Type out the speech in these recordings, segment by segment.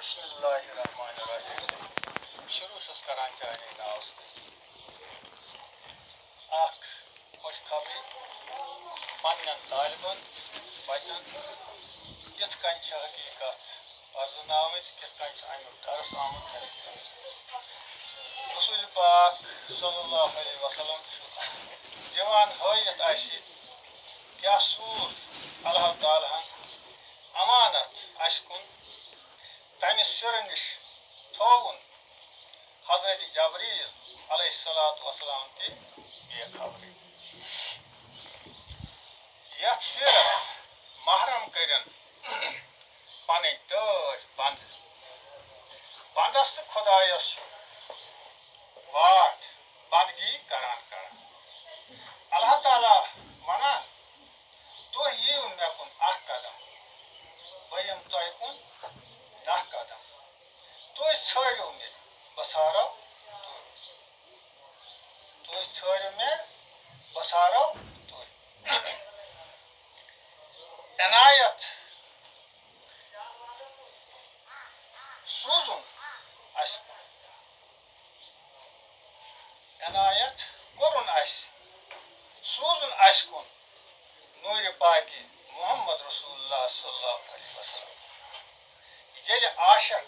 Bismillahirrahmanirrahim. Şuruş karan cani naus. Ak, hoş kabri, mannen talibun, bacan, yet kança hakikat. Arzu namet, yet kança aynur, tarz amut her. Resul-i Pak sallallahu aleyhi ve sellem divan hayat aşit, kya sur, Allah Teala'nın amanet, aşkın, tani sürünüş, toğun, Hazreti Cebrail aleyhissalatu vesselam ki bir kabri. Yat sıra mahram kırın, pani döş band. Bandastı Khudaya su, vaat, bandgi karan karan. Allah Teala mana, to ye unnakun ah kadam, bayım taykun dah kadam. To çöyle unne, basara, to çöyle me, basara, to. Enayet, suzun, aşk. Enayet, korun aşk. Suzun aşkın, Nur-i Paki, Muhammed Resulullah sallallahu aleyhi ve sellem. Geli aşık,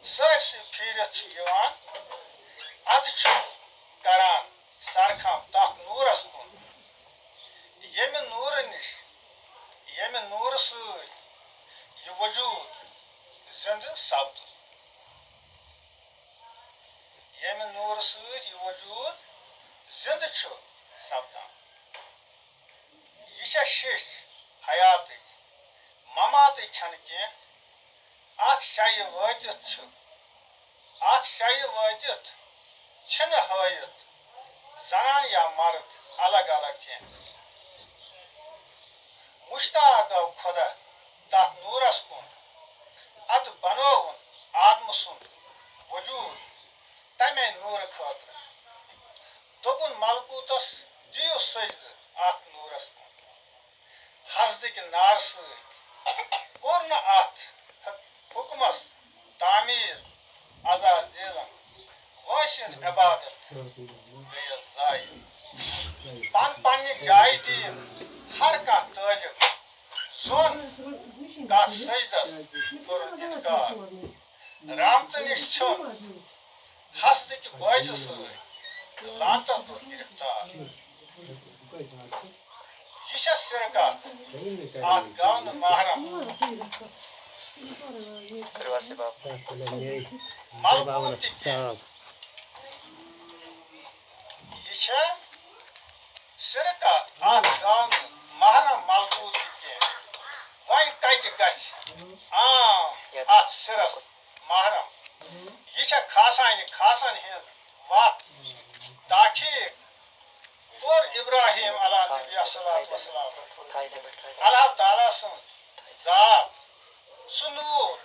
sırsı piret yivan, adıçı karan, sarkam, tak nur askun. Yemin nuruniş, yemin nurusu, vücud, zindi sabdı. Yemin nurusu, vücud, zindi çu sabdan. Yişe şiş, hayatı, mamatı çanıki, at şayı vacit çu, at şayı vacit, çını hayat, zanan ya marıt, alag alag ki. Muştaqa Khuda, tak nuras kun, ad banovun, admusun, vücud, tame nur khatır. Topun malkutas, diyo secde, at nuras kun. Hazdaki narsı, korna at, hukumas, tamir, azar diyelim. Vaşin ibadet, ve zayı. Panni cai değil, har ka talib, son ka secdas, kurun inkar. Ramtın işçun, hastaki boycusu, lanta dur giriftar. Yişe sirkat, at gavnu mahram. Malkuti ki, yişe sirkat, at gavnu mahram malkuti ki. Vay kaydı kaç, at siras mahram. Yişe kasan hiz, vat, daki, or İbrahim ala Nebiya sallallahu aleyhi ve sellem. Allah Teala'sın, zat, su nur,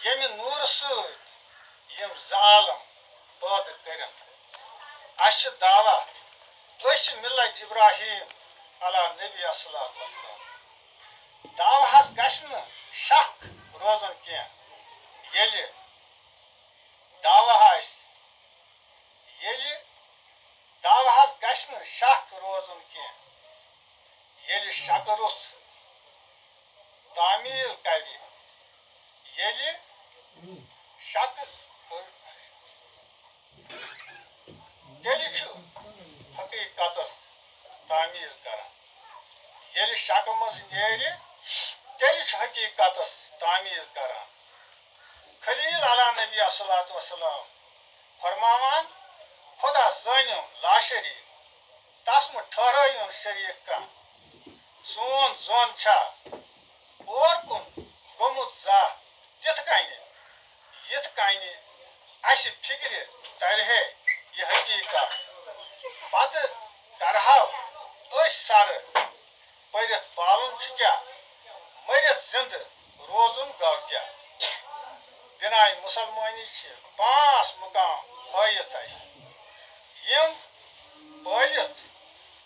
yemin nurusu, yem zalim, badı derin. Aşı dava, öşü millet İbrahim ala Nebiya sallallahu aleyhi ve sellem. Dava has gaşını, şak, rozun ki, yeli, dava has, yeli, dava has gaşını, şak, rozun ki, yeli şakırus, tamir kali, yeli, şak, deli şu, hakikatas, tamir kara. Yeli şakımız yeri, deli şu hakikatas, tamir kara. Khalil ala Nebi sallallahu aleyhi ve sellem, farmavan, Khuda zanım, laşeri, tasmı tharayın şeriyekka, son zon ça, orkun, gomut za, yet kayni, aşı fikri, tarhe, ye hakikat. Batı darhav, öş sarı, bayret balun çıkya, mayret zindi, rozun gavkya. Binay Müslümanı için, pas mukam, hayat aşı. Yem, bayret,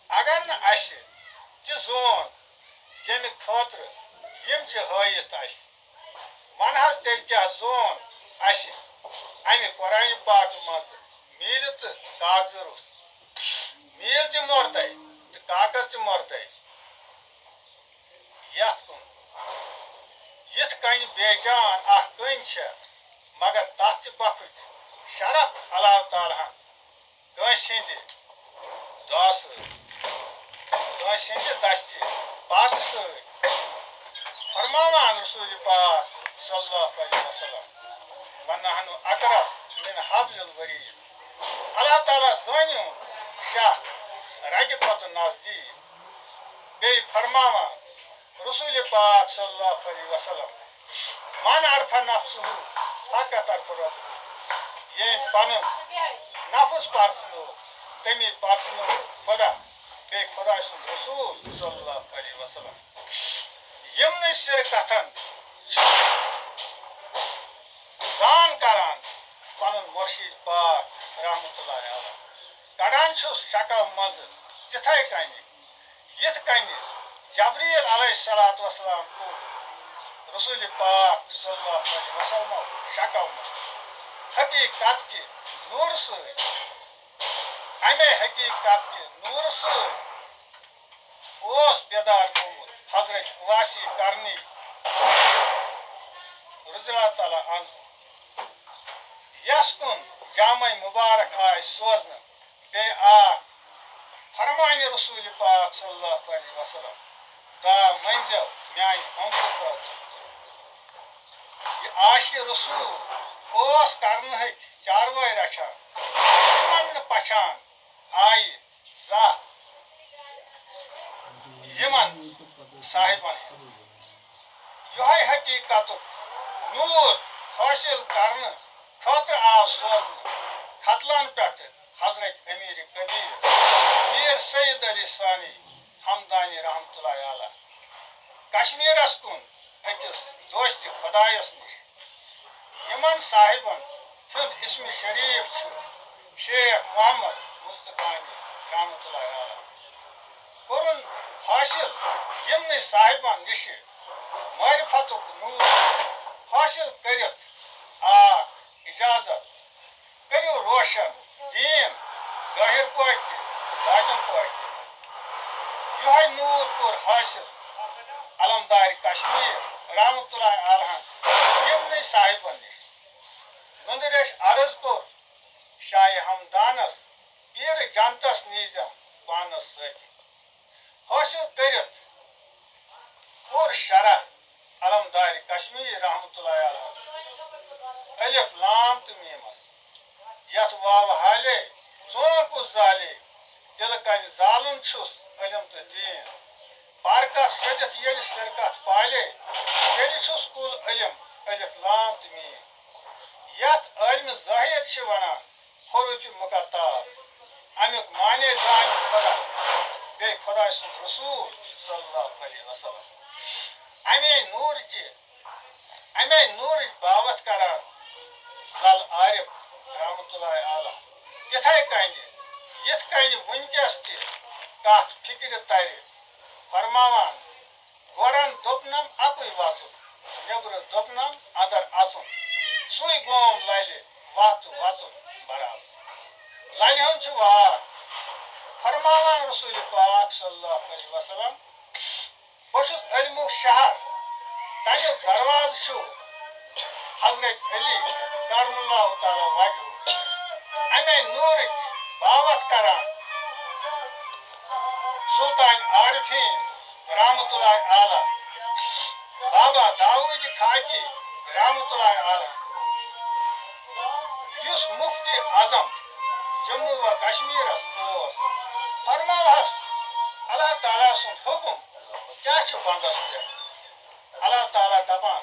agar na aşı, cizon, yemi khatır, yem çi hayat aşı. Manhas tel kya zon aşı. Ami Kur'an-ı Pak mazı. Mil tı kağızır. Mil ci morday. Tı kağız ci morday. Yatkun. Yit kayni bejan ah kınça. Magar tahtı bakık. Şarap Allah-u Teala. Kön şimdi. Dostu. Kön şimdi taştı. Bazısı. Farmaman Resulü Pak sallallahu aleyhi ve sellem. Ve nahnu akrab min hablil verid. Allah Teala zanyu şah ragibatu nazdi. Bey farmama Resulü Pak sallallahu aleyhi ve sellem. Man arfa nafsuhu hakikat arfa. Ye panım nafs parsını temi parsını Khuda bey Khudaşın Resul sallallahu aleyhi ve sellem. Yemne şirkatan zan karan panın murşid Pak rahmetullahi aleyh. Kadan şu şaka mazı titay kayni yet kayni Cebrail aleyhissalatu vesselam ku Resul-i Pak sallallahu aleyhi ve sellem şaka mazı hakikat ki nur sığ ame hakikat ki nur sığ os bedar kumur Hazret Uvasi Karni Rızallahu Teala anhu yaskun Cami Mübarek ay sozna be a Farmani Resulü Pak sallallahu aleyhi ve sellem da manzil yani omzukat aşkı Resul os karnı hek çarvay raşa iman paşan ay za iman sahiban yohay hakikatu nur hasil karnı katr asol katlan pert Hazret Emir-i Kabir Mir Seyyid Ali Sani Hamdani rahmetullahi aleyh Kaşmir askun ekis dosti Khudayasmış iman sahiban fid ismi şerif şu Şeyh Muhammed Mustafani rahmetullahi aleyh Kurun hasil yemni sahiban nişi marifatuk nur hasil karit a icazat kariyo roşan din zahir kuvveti batin kuvveti yuhay nur kur hasil alamdari Kaşmir rahmetullahi aleyh yemni sahiban nişi Nundireş arız kur Şahi Hamdanas bir jantas nizam panas sati hasil karit kur şara alamdari Kaşmir rahmetullahi aleyh Elif lam tümimas yat vav hale soku zali dilkani zalun çus elim te din parka sedet yeli serkat pale yeli çus kul elim elif lam tümi yat ilmi zahir şivana horucu mukatta amik mane zani Khuda bey Khudaşın Resul sallallahu aleyhi ve sellem ame nur bavat karan zal arif rahmetullahi aleyh yetay kayni yet kayni vunjasti kat fikir tayri farmavan goran dopnam apuy vasu nebru dopnam adar asun suy gom layli vatu vasun baral layli hunchu var farmavan Resulü Pak sallallahu aleyhi ve sellem boşuz ilmu şahar taşı darvaz şu Hazret Ali Karmullahu Teala vajhu ame nurik bavat karan Sultan Arifin rahmetullahi aleyh Baba Davud Khaki rahmetullahi aleyh Yus Mufti Azam Jammu ve Kaşmir os farmavas Allah Teala'sın hukum kya şu bandastı Allah Teala daban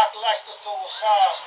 8,24,000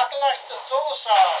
8,24,000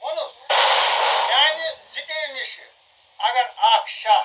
onu yani zikir nişi agar ak şah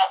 ak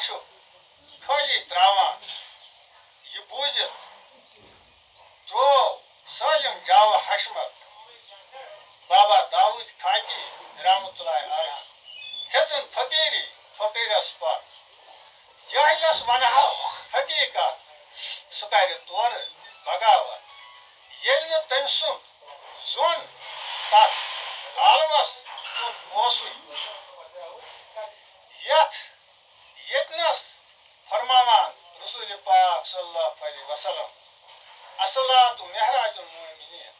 شاہ خالی تراوان یہ بوزت ترو سالم جاو حشمت بابا داود کھاکی رحمت اللہ علیہ ہیژن فقیری فقیرس پر جاہلس ونہا حقیقت سہ کر تور بغاوت ییٚلہِ نہٕ تٔمۍ سُنٛد زوٚن تتھ عالمس کُن اوسُے ییٚتنس فرماوان رسول پاک صلی اللہ علیہ وسلم الصلاۃ معراج المؤمنین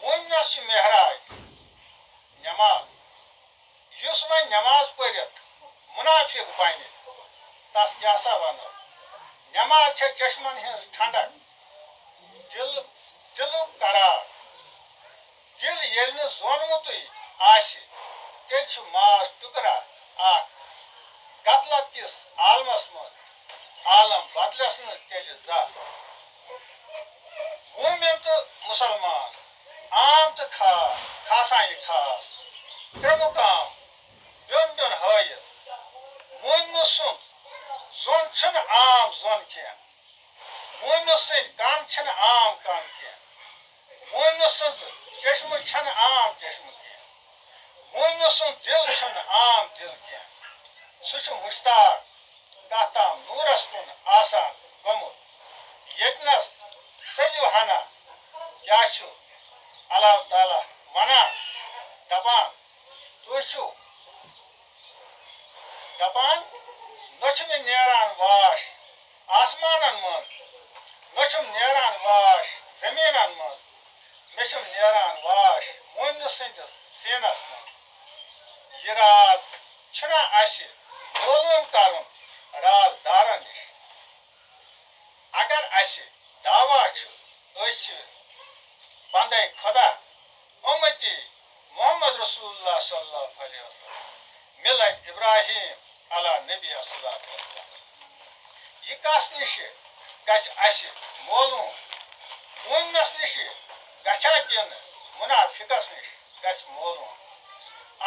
مومنس چھُ معراج نماز یُس وۄنۍ نماز پٔرِتھ منافق بنہِ تس کیٛاہ سا ونو نماز چھےٚ چشمن ہٕنٛز ٹھنڈک دلُک قرار دل ییٚلہِ نہٕ زونمُتٕے آسہِ تیٚلہِ چھُ ماز ٹُکرا اکھ غفلت کِس عالمس منٛز عالم بدلس نہٕ تیٚلہِ زانٛہہ مومن تہٕ مُسلمان عام تہٕ خاصان یہِ خاص ترٛےٚ مُقام بیوٚن بیوٚن ہٲیِتھ مومنہٕ سُنٛد زوٚن چھُنہٕ عام زوٚن کینٛہہ مومنہٕ سٕنٛدۍ کن چھِنہٕ عام کن کینٛہہ مومنہٕ سٕنٛز چشمہٕ چھنہٕ عام چشمہٕ کینٛہہ مومنہٕ سُنٛد دل چھُنہٕ عام دل کینٛہہ سُہ چھُ مشتاق تتھ تام نوٗرس کُن آسان گوٚمُت ییٚتنس سٔجِو ہنا کیٛاہ چھُ اللہ تعالیٰ ونان دپان تُہۍ چھِو دپان نہ چھُ مےٚ نیران واش آسمانن منٛز نہ چھُم نیران واش زمیٖنن منٛز مےٚ چھُم نیران واش مومنہٕ سٕنٛدِس سیٖنس منٛز یہِ راز چھُنا اَسہِ معلوٗم کرُن رازدارن نِش اگر اَسہِ دعوا چھُ أسۍ چھِ بندے خۄدا اُمتی محمد رسول اللہ صلی اللہ علیہ وسلم ملت ابراہیم علیٰ نبی الصلاۃ والسلام یہِ کس نِش گژھِ اَسہِ معلوٗم مومنس نِش گژھا کِنہٕ منافقس نِش گژھِ معلوٗم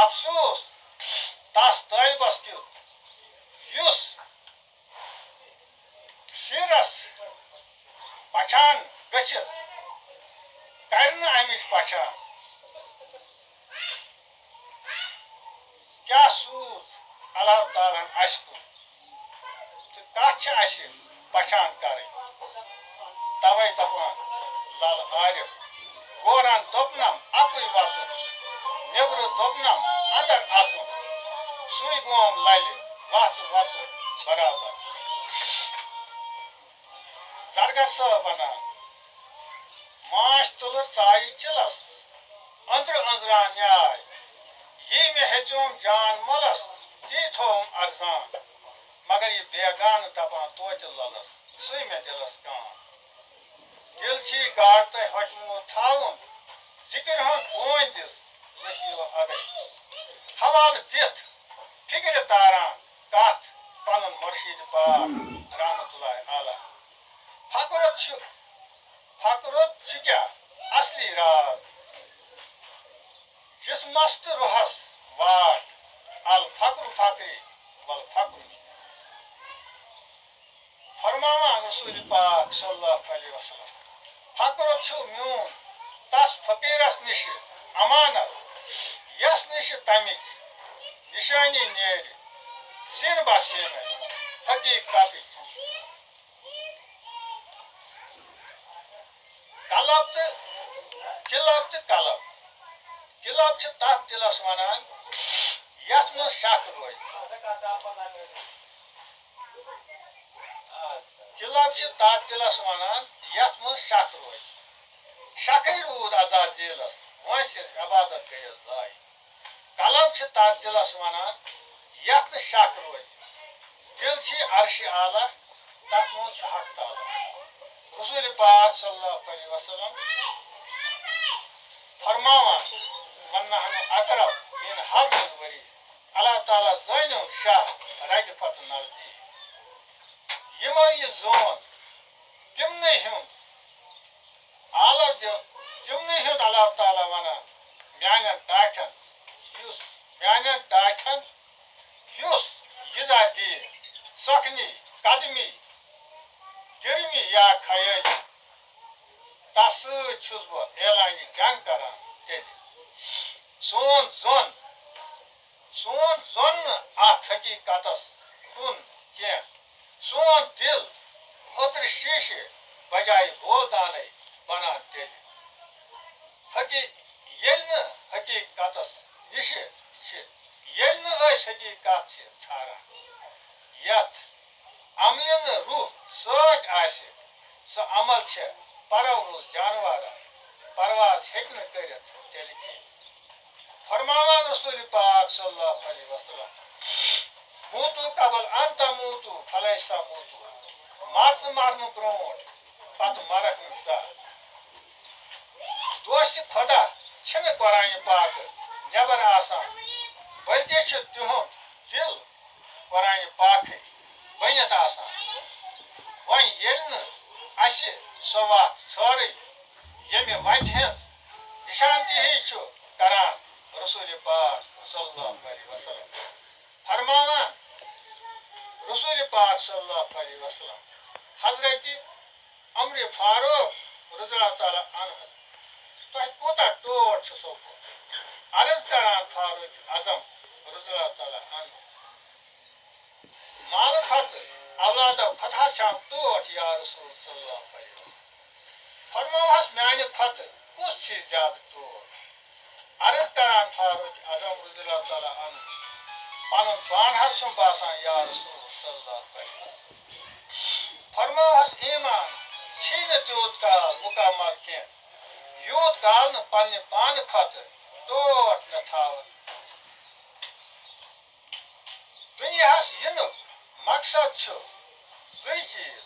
افسوس تس طٲلبس کیُتھ یُس سیٖرس پچھان گٔژھِتھ کرِ نہٕ امِچ پچھان کیٛاہ سوٗز اللہ تعالیٰ ہن اَسہِ کُن تہٕ کتھ چھِ اَسہِ پچھان کرٕنۍ توے دپان لل عارف گورن دوٚپنم اکُے وطُن نیبرٕ دوٚپنم اندر اژُن سُے گوم للہِ وتھ وۄتُن برابر زرگر صٲب ونان ماچھ تُلٕر ژایہِ چِلس أنٛدرٕ أنٛزران نیاے یی مےٚ ہیٚژیوم جان مۄلس تی تھووُم ارزان مگر یہِ بیگانہٕ دپان توتہِ للس سُے مےٚ دلس کان دل چھی گاڈ تۄہہِ ہوٚکھمُت تھاوُن ذِکر ہُنٛد بوٗنۍ دِس نصیٖبہ اَدَے حوالہٕ دِتھ فِکرِ تاران کتھ پنُن مُرشِد پاک رحمت اللہ علیٰ فقرت چھُ کیٛاہ اصلی راز جسمس تہٕ روحس واٹ الفقر فقری والفقر فرماوان رسول پاک صلی اللہ علیہ وسلم فقرت چھُ میون تس فقیرس نِش امانت یس نِش تمِچ نشٲنی نیرِ سِن بسیٖنہٕ حقیٖقتٕچ کلب تہٕ کِلب کِلب چھِ تتھ دِلس ونان یتھ منٛز شک روزِ کِلب چھِ تتھ دِلس ونان یتھ منٛز شک روزِ شکٕے روٗد عذاب دِلس وۄنۍ صرف عبادت گٔیس ضایہِ کلب چھِ تتھ دِلس ونان یتھ نہٕ شک روزِ دل چھی عرشِ اعلیٰ تتھ منٛز چھُ حق تعالیٰ رسول پاک صلی اللہ علیہ وسلم فرماوان ونہٕ اقرب من حبل الورید اللہ تعالیٰ زٲنِو شاہ رگہِ پتہٕ نزدیٖک یِمو یہِ زون تِمنٕے ہُنٛد اللہ تعالیٰ ونان میانٮ۪ن ٹاٹھٮ۪ن یُس یٖژا دِیہِ سخنی قدمی گرمی یا خیٲلی تس سۭتۍ چھُس بہٕ اعلانہِ جنگ کران تیٚلہِ سون زوٚن نہٕ اتھ حقیٖقتس کُن کینٛہہ سون دل اوترٕ شیٖشہِ بجایہِ بولدانے بنان تیٚلہِ ییٚلہِ نہٕ حقیٖقتس نِشہِ چھِ ییٚلہِ نہٕ أسۍ حقیٖقت چھِ ژھاران یتھ عملہِ نہٕ روح سۭتۍ آسہِ سۄ عمل چھےٚ پرورُس جانورن پرواز ہیٚکہِ نہٕ کٔرِتھ تیٚلہِ کینٛہہ فرماوان رسول پاک صلی اللہ علیہ وسلم موٗتوٗ قبل انتا موٗتوٗ فلیسا موٗتوٗ مان ژٕ مرنہٕ برونٛٹھ پتہٕ مرکھ نہٕ زانٛہہ دوستہِ خۄدا چھِنہٕ قرآنہِ پاکہٕ نٮ۪بر آسان بلکہِ چھُ تِہُنٛد دل قرآنہِ پاکٕے بٔنِتھ آسان وۄنۍ ییٚلہِ نہٕ اَسہِ سۄ وتھ ژھٲرٕے ییٚمہِ وتہِ ہٕنٛز نِشاندِہی چھُ کران رسول پاک صلی اللہ علیہ وسلم فرماوان رسول پاک صلی اللہ علیہ وسلم حضرت عمر فاروق رضی اللہ تعالیٰ عنہ تۄہہِ کوٗتاہ ٹوٹھ چھُ سوپور عرض کران فاروق اعظم رضی اللہ تعالیٰ عنہ مالہٕ کھۄتہٕ اولادو کھۄتہٕ حظ چھام ٹوٹھ یا رسول صلی اللہ علیہ وسلم فرموہس میانہِ کھۄتہٕ کُس چھِ زیادٕ ٹوٹھ عرض کران فاروق اعظم رضی اللہ تعالیٰ عنہ پنُن پان حظ چھُم باسان یا رسول صلی اللہ علیہ وسلم فرموہس ایمان چھی نہٕ تیوٗت کال مُکمل کینٛہہ یوٗت کال نہٕ پننہِ پانہٕ کھۄتہٕ ٹوٹھ مےٚ تھاوُن دُنیاہس یِنُک مقصد چھُ زٕے چیٖز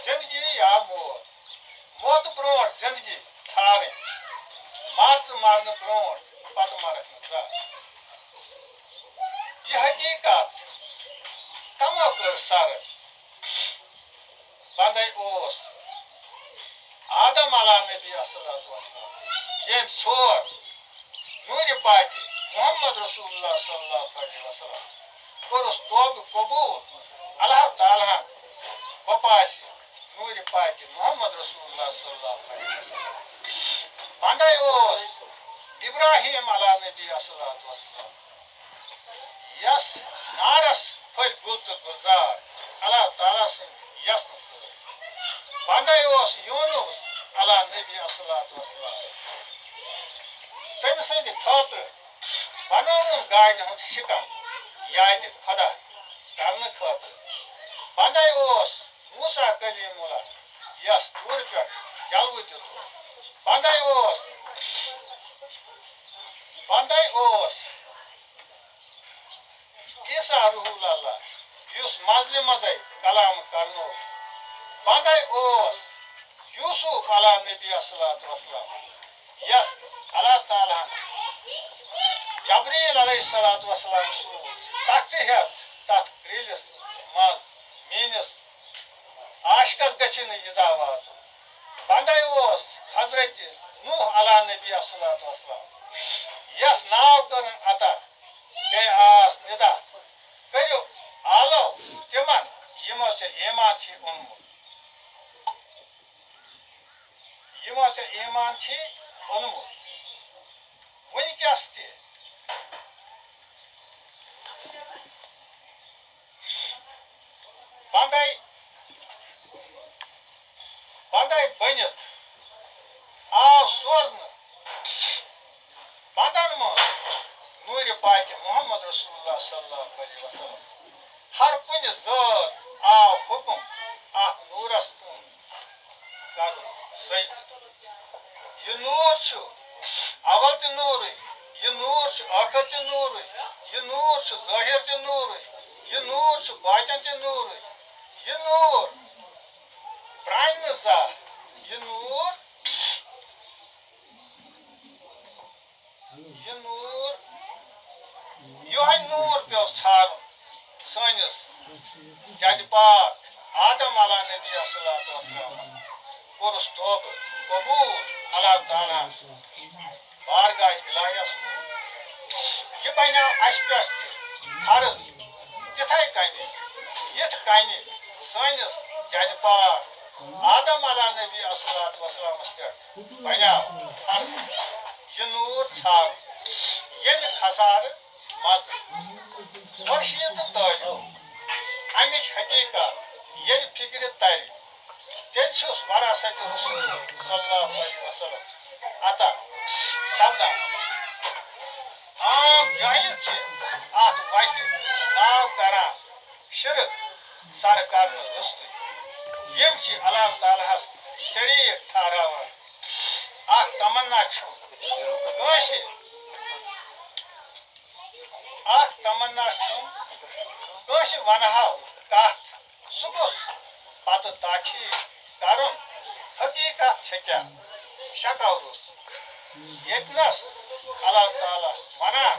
زندگی یا موت موتہٕ برونٛٹھ زندگی ژھانٛڈٕنۍ مان ژٕ مرنہٕ برونٛٹھ پتہٕ مرکھ نہٕ زانٛہہ یہِ حقیٖقت کمو کٔر سرٕ بندے اوس آدم علیٰ نبی صلوات وسلام ییٚمۍ ژھور نوٗرِ پاکہِ محمد رسول اللہ صلی اللہ علیہ وسلم کوٚرُس توبہٕ قبوٗل اللہ تعالیٰ ہن وپاسہِ نوٗرِ پاکہِ محمد رسول اللہ صلی اللہ علیہ وسلم بندے اوس ابراہیم علیٰ نبی صلوات وسلام یس نارس پھٔلۍ گُل تہٕ گُلزار اللہ تعالیٰ سٕنٛدِ یژنہٕ سۭتۍ بندے اوس یوٗنُس علیٰ نبی صلوات وسلام تٔمۍ سٕنٛدِ خٲطرٕ بنووُن گاڑِ ہُنٛد شِکم یادِ خۄدا کرنہٕ خٲطرٕ بندے اوس موسیٰ کلیم اللہ یس دوٗرِ پٮ۪ٹھ جلوٕ دِژُن بندے اوس عیٖسیٰ روح اللہ یُس منٛزلہِ منٛزے کلام کرنوو بندے اوس یوٗسف علیٰ نبی صلوات وسلام یس اللہ تعالیٰ ہن جبریٖل علیہ الصلوۃ والسلام سوٗز تختہٕ ہٮ۪تھ تتھ کرٛیٖلِس منٛز میٲنِس عاشقس گژھِ نہٕ یٖزا واتُن بندے اوس حضرت نوح علیٰ نبی صلوات وسلام یس ناو کٔرٕن عطا بیٚیہِ آس نِدا کٔرِو آلو تِمن یِمو ژےٚ ایٖمان چھی اوٚنمُت وٕنکٮ۪س تہِ بندے بٔنِتھ آو سوزنہٕ بندن منٛز نوٗرِ پاکہِ محمد رسول اللہ صلی اللہ علیہ وسلم ہر کُنہِ ذات آو حُکم اتھ نوٗرس کُن کرُن سجدٕ یہِ نوٗر چھُ اول تہِ نوٗرٕے یہِ نوٗر چھُ ٲخر تہِ نوٗرٕے یہِ نوٗر چھُ ظٲہِر تہِ نوٗرٕے یہِ نوٗر چھُ باطن تہِ نوٗرٕے یہِ نوٗر پرٛانہِ نہٕ زانٛہہ یہِ نوٗر یِہوٚے نوٗر پیوٚو ژھارُن سٲنِس جدِ پاک آدم علیٰ نبی صلوات وسلام کوٚرُس توبہٕ قبوٗل اللہ تعالیٰ بارگاہ الہیَس منٛز یہِ بنیٛاو اَسہِ پٮ۪ٹھ تہِ فرض تِتھَے کٔنی یِتھ کَنہِ سٲنِس جَدِ پاک آدم علیٰ نبی الصلوٰتُ وَسلامَس پٮ۪ٹھ بنیٛاو یہِ نوٗر ژھاو ییٚمہِ خسارٕ منٛزٕ مُرشِد تہٕ تعلیٖم اَمِچ حقیٖقت ییٚلہِ فِکرِ تَرِ تیٚلہِ چھُس وراثت رسول صلی اللہ علیہ وسلم عطا سپدان عام جٲہِل چھِ اَتھ وَتہِ ناو کران شرک سر کرنہٕ رُستٕے یِم چھِ اللہ تعالیٰ ہَس شریٖک ٹھہراوان اکھ تمنا چھُ کٲنٛسہِ وَنہو کتھ سُہ گوٚژھ پتہٕ تاخیٖر کرُن حقیٖقت چھِ کیٛاہ شکو روٚس ییٚتنس اللہ تعالیٰ وَنان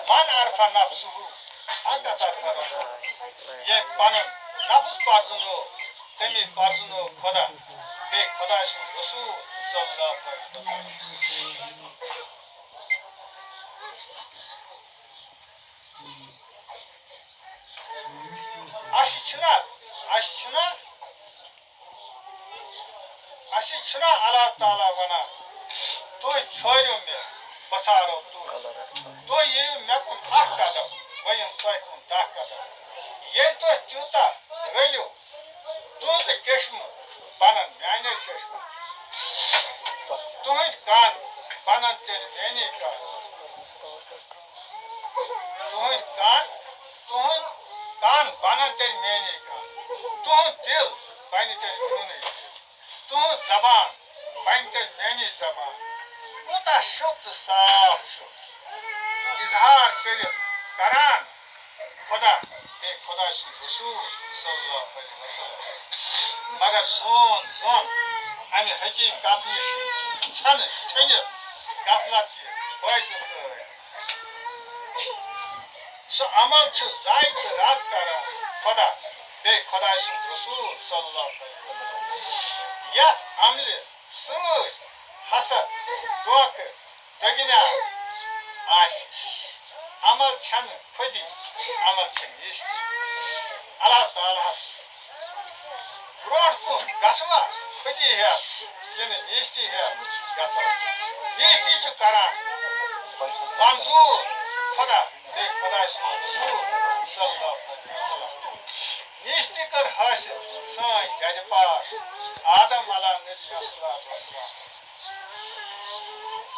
من عرفہ نفسہُ ییٚمۍ پنُن نفس پرزنو تٔمی پرزنو خۄدا بیٚیہِ خۄداے سُنٛد رسوٗل صلی اللہ علیہ وسلم اَسہِ چھُنا اللہ تعالیٰ وَنان تُہۍ ژھٲرِو مےٚ بہٕ ژھارو تُہۍ یِیِو مےٚ کُن اکھ قدم بہٕ یِمہٕ تۄہہِ کُن 10 قدم ییٚلہِ تُہۍ تیوٗتاہ رٔلِو تُہُنٛد چشمہٕ بنن میانے چشمہٕ تُہٕنٛدۍ کن بنن تیٚلہِ میٛٲنی کن بنن تیٚلہِ میٛٲنی کن تُہُنٛد دِل بنہِ تیٚلہِ میونُے تُہٕنٛز زبان بنہِ تیٚلہِ میٛٲنی زبان کوٗتاہ شوٚد تہٕ صاف چھُ اِظہار کٔرِتھ کران خۄدا بیٚیہِ خۄداے سُنٛد رسوٗل صلی اللہ علیہ وسلم مگر سون ظۄن امہِ حقیٖقت نِش ژھٔنِتھ غفلت کہِ بٲعثہٕ سۭتۍ سُہ عمل چھُ ضایہِ تہٕ رد کران خۄدا بیٚیہِ خۄداے سُنٛد رسوٗل صلی اللہ علیہ وسلم یتھ عملہِ سۭتۍ حسد دھوکہٕ دٔگنیٛاو آسہِ عمل چھنہٕ خودی عمل چھِ نیٖستی اللہ تعالیٰ ہس برونٛٹھ کُن گژھوا خودی ہٮ۪تھ کِنہٕ نیٖستی ہٮ۪تھ گژھو نیٖستی چھُ کران منظوٗر خۄدا بیٚیہِ خۄداے سُنٛد رسوٗل صلی اللہ علیہ وسلم نیٖستی کٔر حٲصِل سٲنۍ جدِ پاک آدم علیٰ نبی الصلوٰتُ وسلام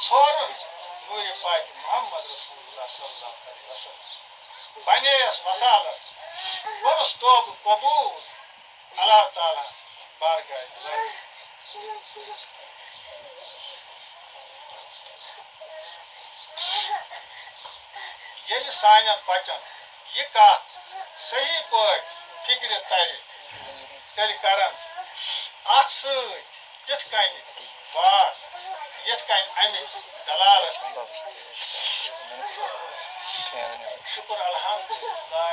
ژھورُن نوٗرِ پاکہِ محمد رسول اللہ صلی اللہ علیہ وسلم بنییَس وصالت کوٚرُس توبہٕ قبوٗل اللہ تعالیٰ بارگاہِ الہی ییٚلہِ سانٮ۪ن بچن یہِ کتھ صحیح پٲٹھۍ فِکرِ ترِ تیٚلہِ کرن اتھ سۭتۍ تِتھ کٔنۍ واتھ یِتھ کٔنۍ امِکۍ دلالت شُکر الحمدُاللہ